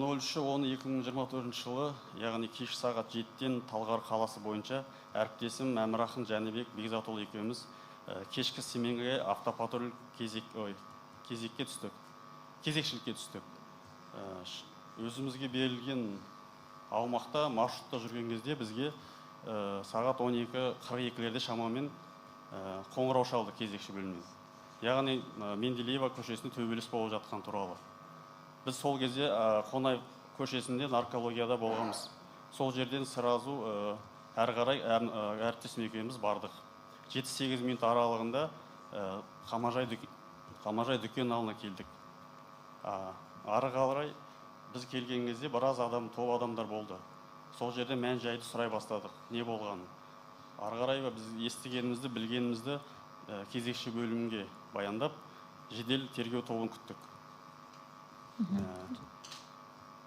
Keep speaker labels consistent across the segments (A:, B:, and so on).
A: 03.10.2024 жылы, яғни кеш сағат 7-тен Талғар қаласы бойынша әріптесім Әмірахын Жәнібек Бекзатұлы екеуміз кешкі Семенге автопатруль кезекшілікке түстік. Өзімізге берілген аумақта маршрутта жүрген кезде бізге сағат 12:42-лерде шамамен қоңырау шалды кезекші бөлімнен. Яғни Менделеева көшесінде төбелес болып жатқан туралы. Біз сол кезде Қонаев көшесінде наркологияда болғанбыз. Сол жерден сразу әрі қарай әріптесім екеуміз бардық. 7-8 минут аралығында Қамажай дүкен алдына келдік. Ары қарай біз келген кезде біраз топ адамдар болды. Сол жерде мән жайды сұрай бастадық, не болғанын. Ары қарай біз естігенімізді, білгенімізді кезекші бөлімге баяндап, жедел тергеу тобын күттік.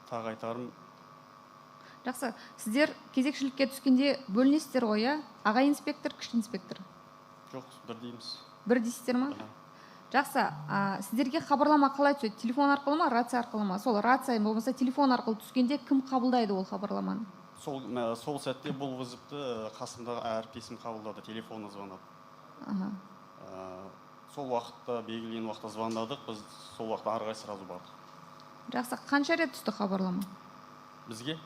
A: Тағы айтарым.
B: Жақсы, сіздер кезекшілікке түскенде бөлінесіздер ғой, аға инспектор, кіші инспектор?
A: Жоқ, бір дейміз.
B: Бір дейсіздер ма? Жақсы, сіздерге хабарлама қалай түседі? Телефон арқылы ма, рация арқылы ма? Сол рация болмаса телефон арқылы түскенде кім қабылдайды ол хабарламаны?
A: Сол сәтте бұл вызовты қасымдағы әріптесім қабылдады, телефонына звондап. Сол уақытта, белгіленген уақытта звондадық, біз сол уақытта ары қарай сразу бардық.
B: Жақсы, қанша рет түсті хабарлама?
A: Бізге?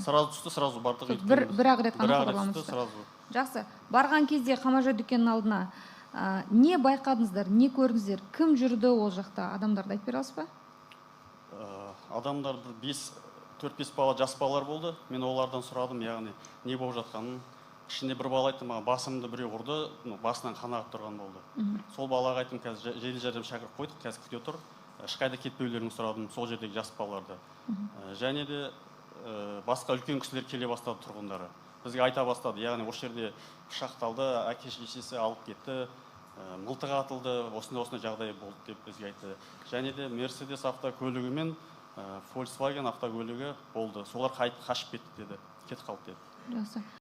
A: Сразу түсті, сразу бардық.
B: Бір-ақ рет қана хабарлама түсті. Жақсы, барған кезде Қамажай дүкенінің алдына не байқадыңыздар, не көрдіңіздер, кім жүрді ол жақта? Адамдарды айтып бере аласыз ба?
A: Адамдар 4-5 бала, жас балалар болды. Мен олардан сұрадым, яғни не болып жатқанын. Ішінде бір бала айтты, маған басымды біреу ұрды, басынан қан ағып тұрған болды. Сол балаға айттым, қазір жедел жәрдем шақырып қойдық, қазір күте тұр. Ешқайда кетпеулерін сұрадым, сол жердегі жас балаларды. Және де басқа үлкен кісілер келе бастады, тұрғындары. Бізге айта бастады, яғни осы жерде пышақталды, әке-шешесі алып кетті, мылтық атылды, осындай жағдай болды деп бізге айтты. Және де Мерседес автокөлігі мен Volkswagen автокөлігі болды. Солар қашып кетті деді, кетіп қалды деді.